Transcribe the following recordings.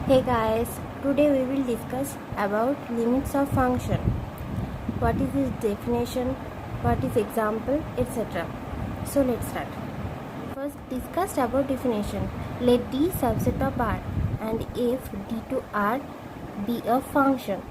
Hey guys, today we will discuss about limits of function. What is its definition, what is example, etc. So let's start. First discussed about definition. Let D subset of R and if D to R be a function.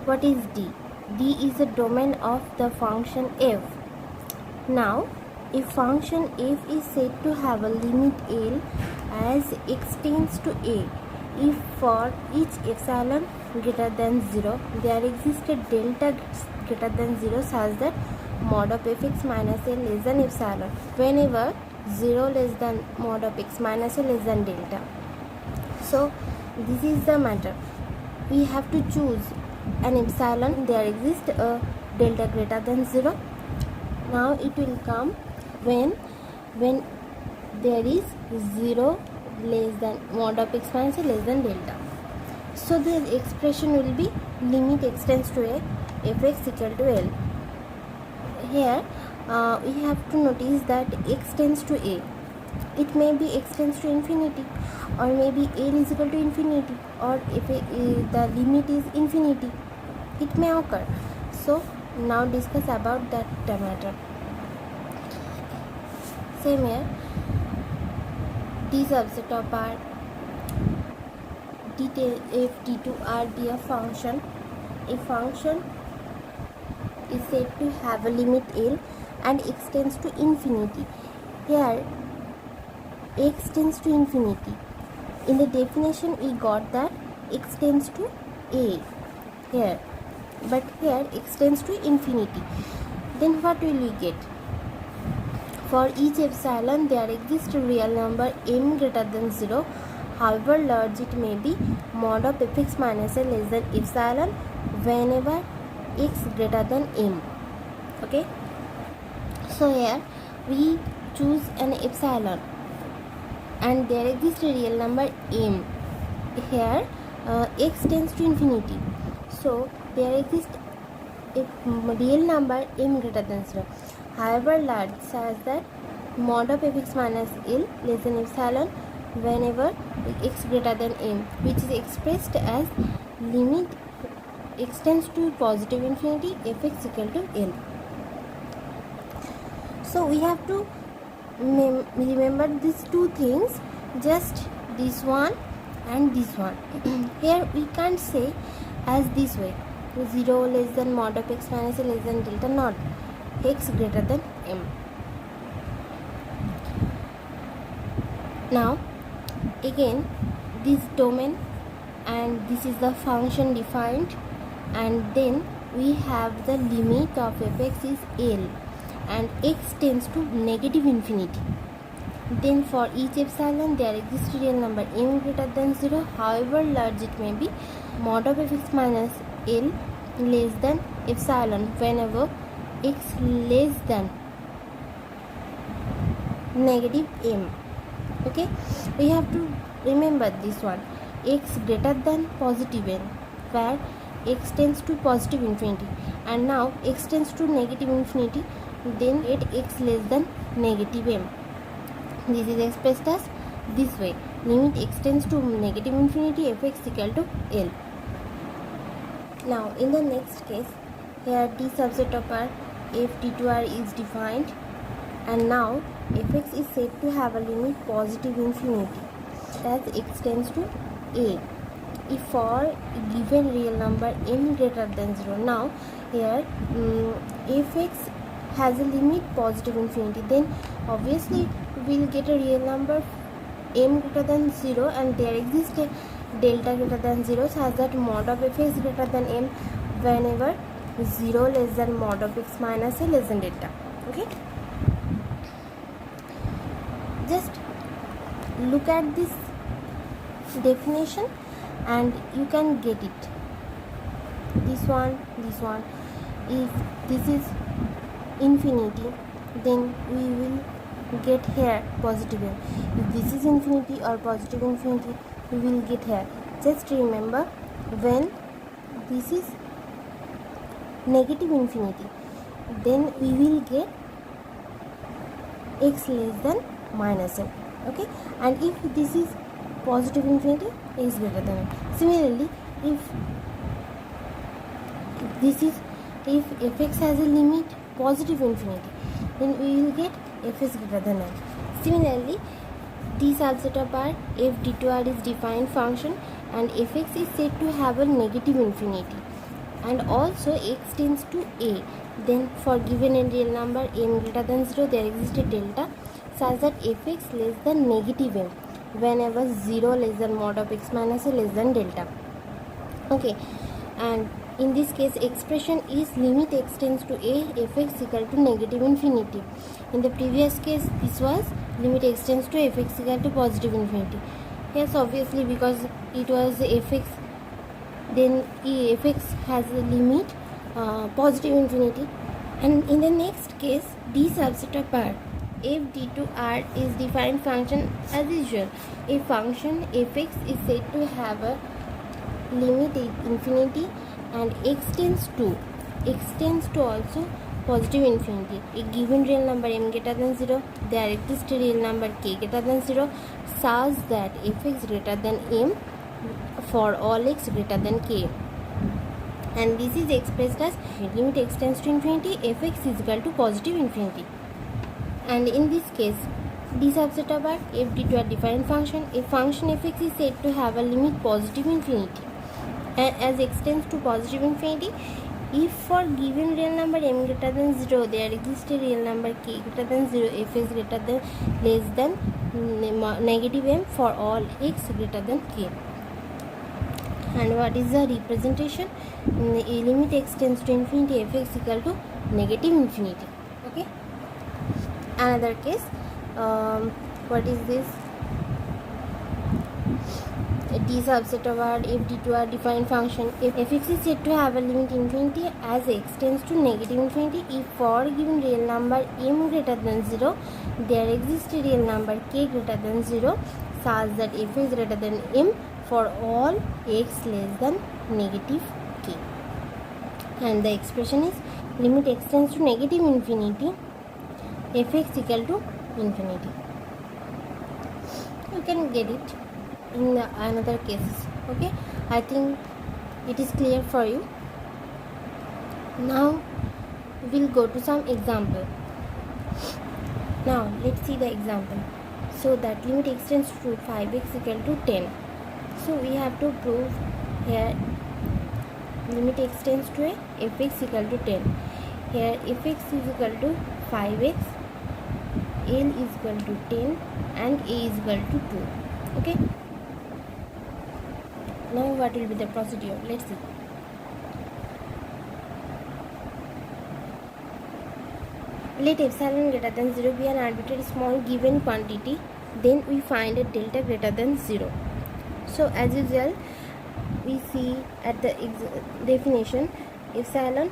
What is D? D is a domain of the function f. Now, if function f is said to have a limit L as x tends to A, if for each epsilon greater than 0 there exists a delta greater than 0 such that mod of fx minus L less than epsilon whenever 0 less than mod of x minus L less than delta. So this is the matter. We have to choose an epsilon, there exists a delta greater than 0. Now it will come when there is 0 less than mod of x minus less than delta. So the expression will be limit x tends to a fx equal to L. Here we have to notice that x tends to a. It may be x tends to infinity, or maybe L is equal to infinity, or if the limit is infinity, it may occur. So now discuss about that matter. Same here. D subset of R, if D to R be a function, a function is said to have a limit L and x tends to infinity. Here x tends to infinity. In the definition we got that x tends to A here, but here x tends to infinity. Then what will we get? For each epsilon there exists a real number m greater than 0, however large it may be, mod of fx minus L less than epsilon whenever x greater than m. Okay, so here we choose an epsilon and there exists a real number m. Here x tends to infinity, so there exists a real number m greater than 0, however large such that mod of fx minus L less than epsilon whenever x greater than m, which is expressed as limit x tends to positive infinity fx equal to L. So we have to remember these two things, just this one and this one. Here we can't say as this way, 0 less than mod of x minus L less than delta, not x greater than m. Now again this domain and this is the function defined, and then we have the limit of fx is L and x tends to negative infinity. Then for each epsilon there exists a real number m greater than 0, however large it may be, mod of fx minus L less than epsilon whenever x less than negative m. Okay, we have to remember this one, x greater than positive n, where x tends to positive infinity, and now x tends to negative infinity, then at x less than negative m. This is expressed as this way, limit x tends to negative infinity fx equal to L. Now in the next case, here D subset of R if D to R is defined, and now fx is said to have a limit positive infinity as x tends to A if for a given real number m greater than 0. Now here fx has a limit positive infinity, then obviously we will get a real number m greater than 0 and there exists a delta greater than 0 such that mod of f is greater than m whenever 0 less than mod of x minus a less than delta. Okay, just look at this definition and you can get it. This one, if this is infinity, then we will get here positive m. If this is infinity or positive infinity, we will get here. Just remember, when this is negative infinity, then we will get x less than minus m. Okay, and if this is positive infinity, a is greater than m. Similarly, if fx has a limit positive infinity, then we will get f is greater than m. Similarly, the subset of R f d2R is defined function and fx is said to have a negative infinity, and also x tends to a. Then for given a real number m greater than 0, there exists a delta such that fx less than negative m whenever 0 less than mod of x minus a less than delta. Okay, and in this case expression is limit x tends to a fx equal to negative infinity. In the previous case this was limit x tends to fx equal to positive infinity. Yes, obviously because it was fx, then fx has a limit positive infinity. And in the next case, d subset of R f d2R is defined function as usual. A function fx is said to have a limit infinity and x tends to also positive infinity. A given real number m greater than 0, there exists a real number k greater than 0 such that fx greater than m for all x greater than k, and this is expressed as limit x tends to infinity fx is equal to positive infinity. And in this case, d subset of R f d2 are defined function. A function fx is said to have a limit positive infinity and as x tends to positive infinity, if for given real number m greater than 0, there exists a real number k greater than 0, f is greater than less than negative m for all x greater than k. And what is the representation? A limit x tends to infinity fx equal to negative infinity. Okay. Another case, what is this? D subset of R if d2 are defined function. If fx is said to have a limit infinity as x tends to negative infinity, if for given real number m greater than 0, there exists a real number k greater than 0 such that f is greater than m for all x less than negative k. And the expression is limit x tends to negative infinity fx equal to infinity. You can get it in another cases. Okay, I think it is clear for you. Now we'll go to some example. Now let's see the example. So that limit x tends to 5x equal to 10. So we have to prove here limit x tends to a fx equal to 10. Here fx is equal to 5x, l is equal to 10 and a is equal to 2. Okay. Now what will be the procedure? Let's see. Let epsilon greater than 0 be an arbitrary small given quantity, then we find a delta greater than 0. So as usual, we see at the definition epsilon,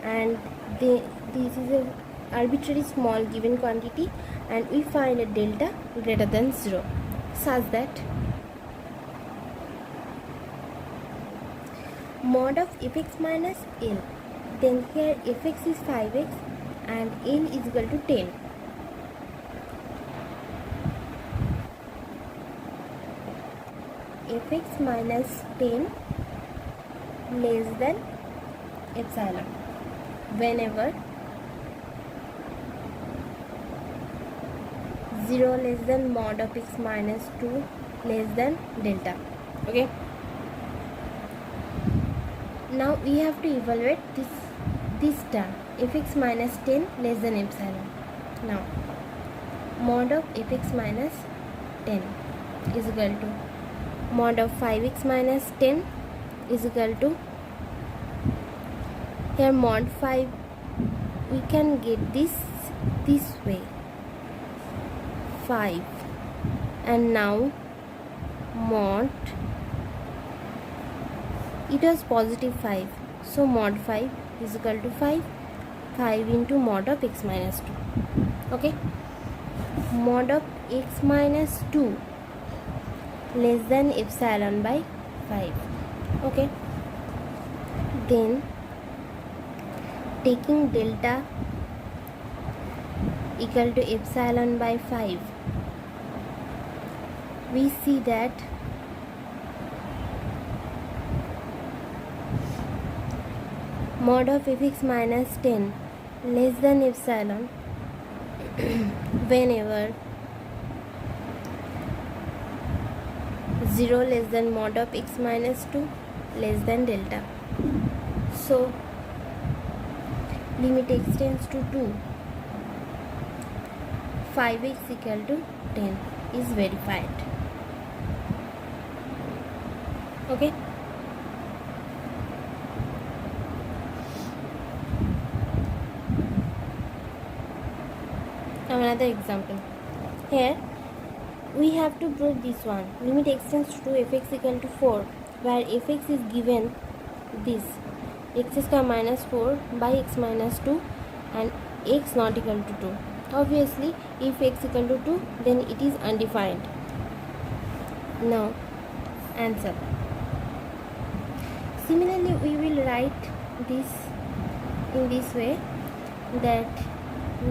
and this is a arbitrary small given quantity, and we find a delta greater than 0 such that mod of fx minus l, then here fx is 5x and l is equal to 10. Fx minus 10 less than epsilon whenever 0 less than mod of x minus 2 less than delta. Okay. Now we have to evaluate this term fx minus 10 less than epsilon. Now mod of fx minus 10 is equal to mod of 5x minus 10 is equal to, here mod 5 we can get this way 5, and now mod, it was positive 5, so mod 5 is equal to 5 into mod of x minus 2. Okay, mod of x minus 2 less than epsilon by 5. Okay, then taking delta equal to epsilon by 5, we see that mod of fx minus 10 less than epsilon whenever 0 less than mod of x minus 2 less than delta. So limit x tends to 2, 5x equal to 10 is verified. Okay. Now another example. Here we have to prove this one. Limit x tends to fx equal to 4, where fx is given this x square minus 4 by x minus 2 and x not equal to 2. Obviously, if x equal to 2, then it is undefined. Now, answer. Similarly, we will write this in this way, that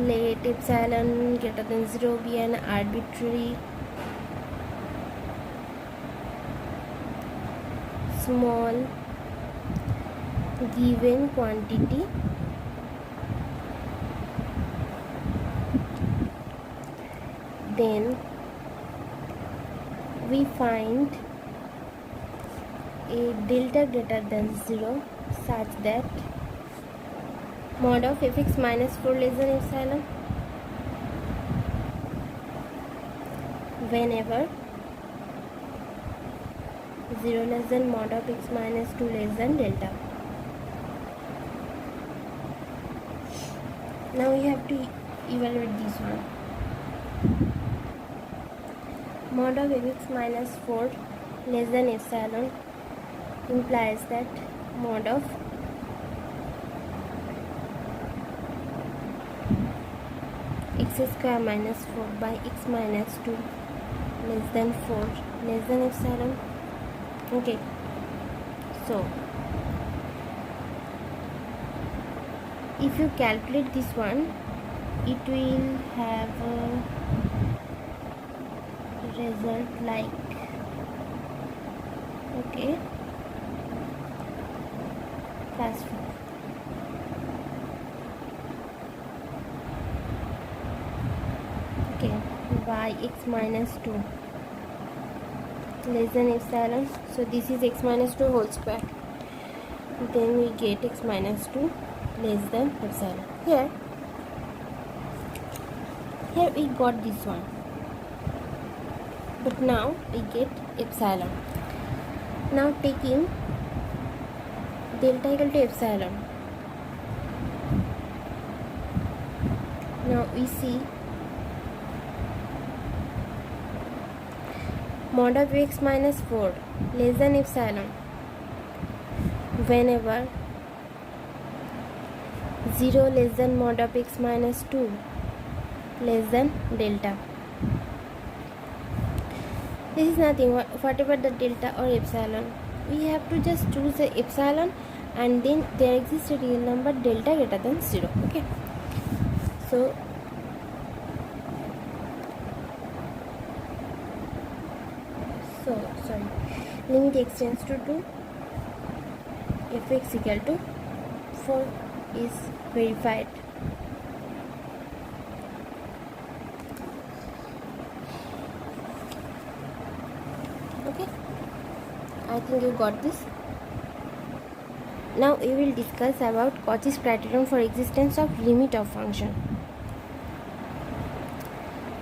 let epsilon greater than 0 be an arbitrary small given quantity then we find a delta greater than 0 such that mod of fx minus 4 less than epsilon whenever 0 less than mod of x minus 2 less than delta. Now we have to evaluate this one. Mod of fx minus 4 less than epsilon implies that mod of x square minus 4 by x minus 2 less than 4 less than epsilon. Okay, so if you calculate this one, it will have a result like, okay, plus 4. Okay, by x minus 2 less than epsilon, so this is x minus 2 whole square, then we get x minus 2 less than epsilon. Here we got this one, but now we get epsilon. Now taking delta equal to epsilon, now we see mod of x minus 4 less than epsilon whenever 0 less than mod of x minus 2 less than delta. This is nothing, whatever the delta or epsilon, we have to just choose the epsilon and then there exists a real number delta greater than 0. Okay, so limit x tends to 2, fx equal to 4 is verified. Okay, I think you got this. Now we will discuss about Cauchy's criterion for existence of limit of function.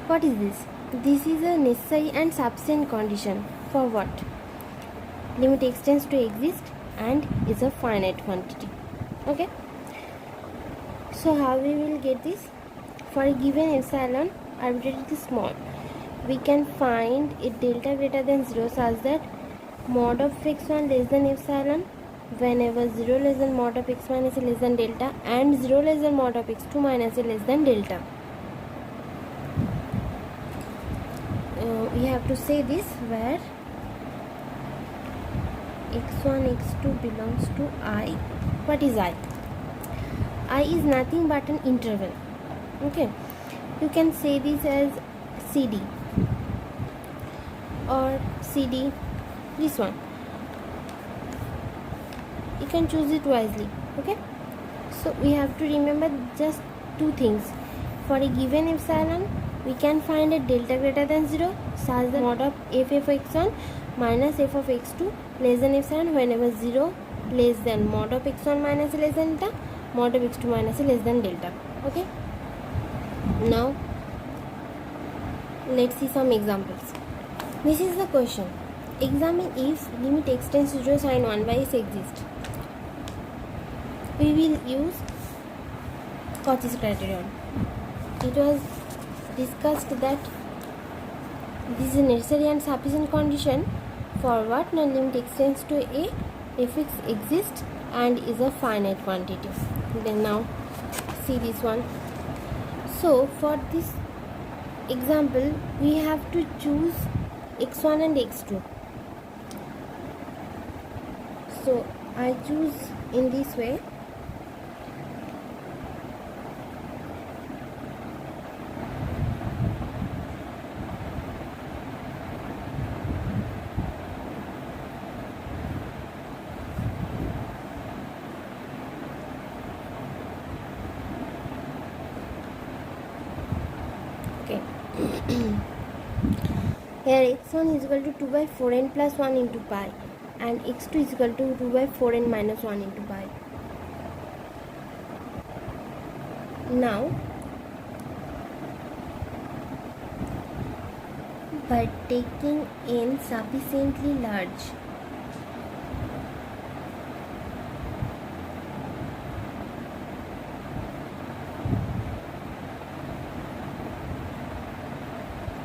What is this? This is a necessary and sufficient condition for what? Limit x tends to exist and is a finite quantity. Okay, so how we will get this? For a given epsilon arbitrarily small, we can find a delta greater than 0 such that mod of x1 less than epsilon whenever 0 less than mod of x minus a less than delta and 0 less than mod of x2 minus a less than delta. We have to say this where x1 x2 belongs to I. What is I? I is nothing but an interval. Okay, you can say this as CD. or CD, this one. You can choose it wisely. Okay, so we have to remember just two things. For a given epsilon, we can find a delta greater than 0 such that mod of f of x1 minus f of x2 less than epsilon whenever 0 less than mod of x1 minus less than delta, mod of x2 minus less than delta. Okay, now let's see some examples. This is the question. Examine if limit x tends to 0 sin 1 by s exists. We will use Cauchy's criterion. It was discussed that this is a necessary and sufficient condition for what? Now limit x tends to a, fx exists and is a finite quantity. Then now see this one. So for this example, we have to choose x1 and x2. So I choose in this way. Here x1 is equal to 2 by 4n plus 1 into pi and x2 is equal to 2 by 4n minus 1 into pi. Now by taking n sufficiently large,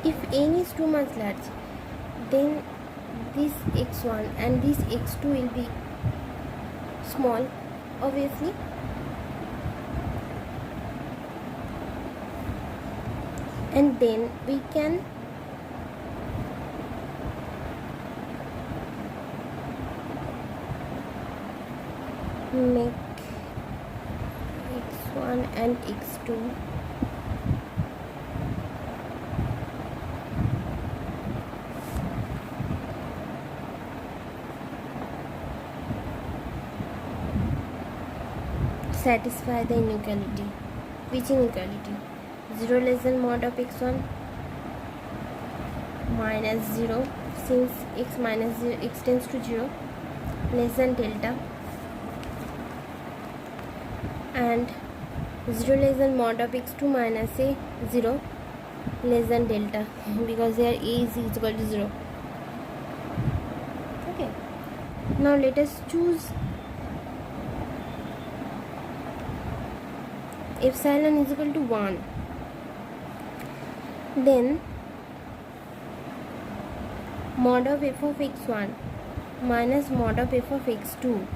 if n is too much large, then this x1 and this x2 will be small, obviously. And then we can make x1 and x2 satisfy the inequality. Which inequality? 0 less than mod of x1 minus 0, since x minus 0, x tends to 0, less than delta, and 0 less than mod of x2 minus a 0 less than delta, because there a is equal to 0. Okay, now let us choose epsilon is equal to 1. Then mod of f of x1 minus mod of f of x2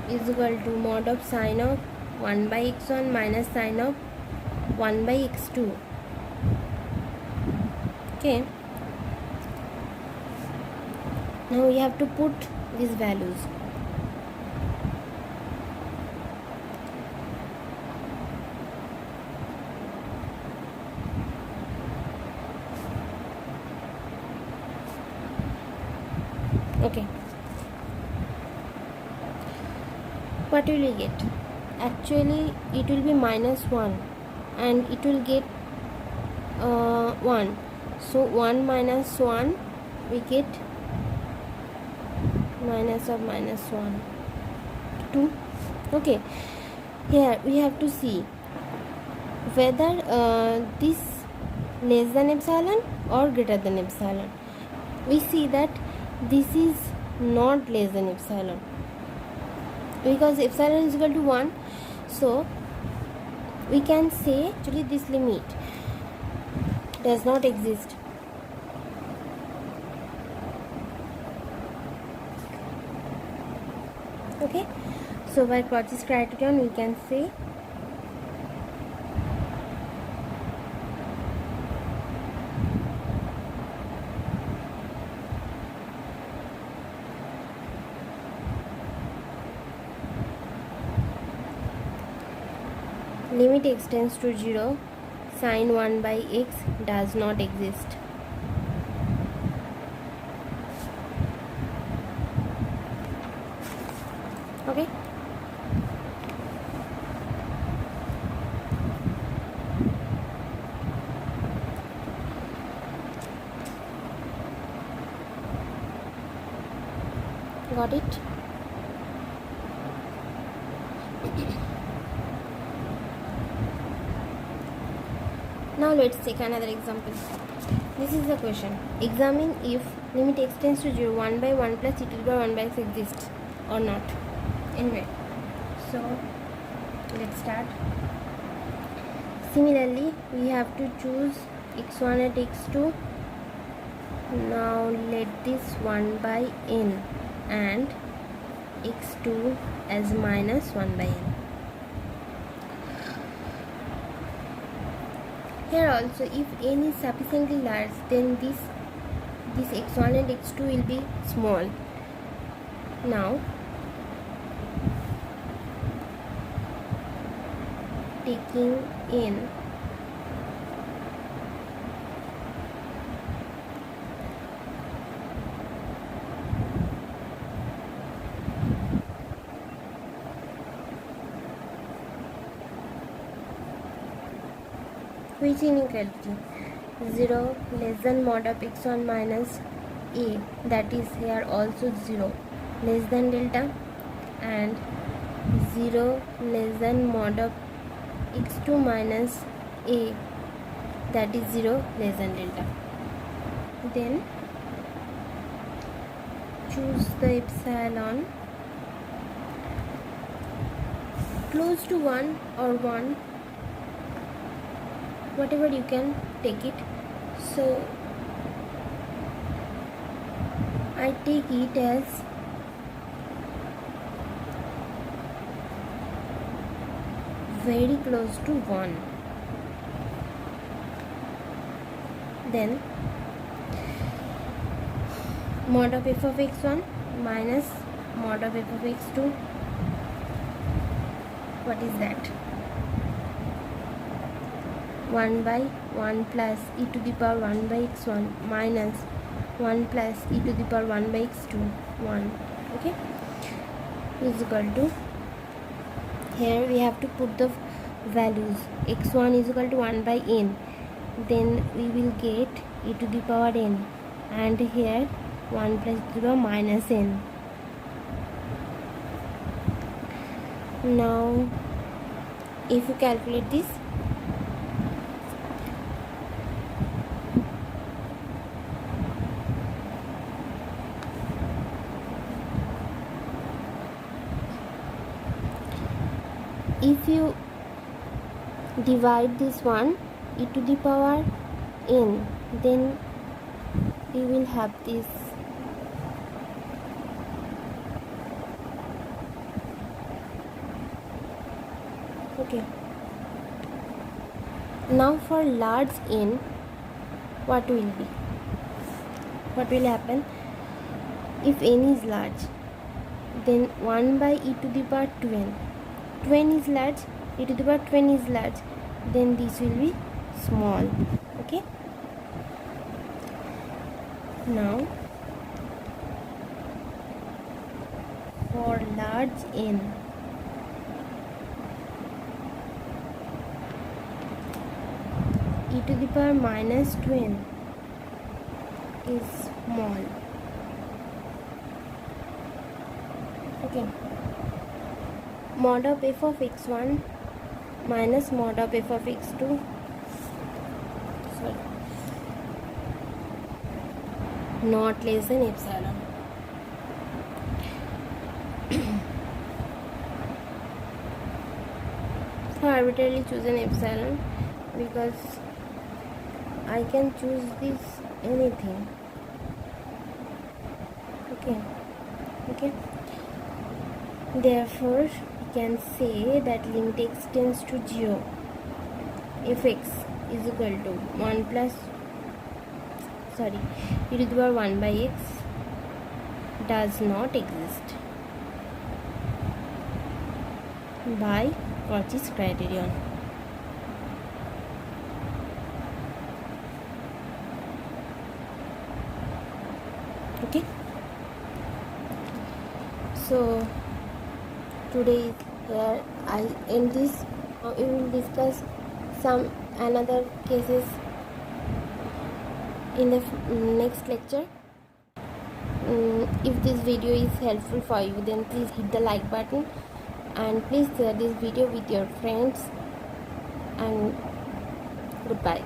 is equal to mod of sine of 1 by x1 minus sine of 1 by x2. Okay, now we have to put these values. Okay, what will we get? Actually it will be minus 1 and it will get 1. So 1 minus 1 we get minus of minus 1, 2. Okay, here we have to see whether this less than epsilon or greater than epsilon. We see that this is not less than epsilon, because epsilon is equal to 1, so we can say actually this limit does not exist. Okay, so by Cauchy's criterion we can say limit x tends to 0 sin 1 by x does not exist. Okay. Got it? Now let's take another example. This is the question. Examine if limit x tends to 0, 1 by 1 plus e to the power 1 by x exists or not. Anyway, so let's start. Similarly, we have to choose x1 at x2. Now let this 1 by n and x2 as minus 1 by n. Here also, if n is sufficiently large, then this x1 and x2 will be small. Now taking n which inequality? 0 less than mod of x1 minus a, that is here also 0 less than delta, and 0 less than mod of x2 minus a, that is 0 less than delta. Then choose the epsilon close to 1 or 1, whatever you can take it. So I take it as very close to 1. Then mod of f of x1 minus mod of f of x2, what is that? 1 by 1 plus e to the power 1 by x1 minus 1 plus e to the power 1 by x2, 1. Okay, is equal to, here we have to put the values. x1 is equal to 1 by n, then we will get e to the power n, and here 1 plus e to the power minus n. Now if you calculate this, if you divide this one e to the power n, then you will have this okay. Now for large n, what will happen? If n is large, then 1 by e to the power 2n. 2n is large, e to the power 2n is large, then this will be small. Okay. Now for large n, e to the power minus 2n is small. Okay. Mod of f of x1 minus mod of f of x2, not less than epsilon. So I arbitrarily choose an epsilon because I can choose this anything. Okay. Therefore we can say that limit x tends to 0 if x is equal to 1 plus e to the power 1 by x does not exist by Cauchy's criterion. Okay, so today is here. I end this. Now we will discuss some another cases in the next lecture. If this video is helpful for you, then please hit the like button and please share this video with your friends, and goodbye.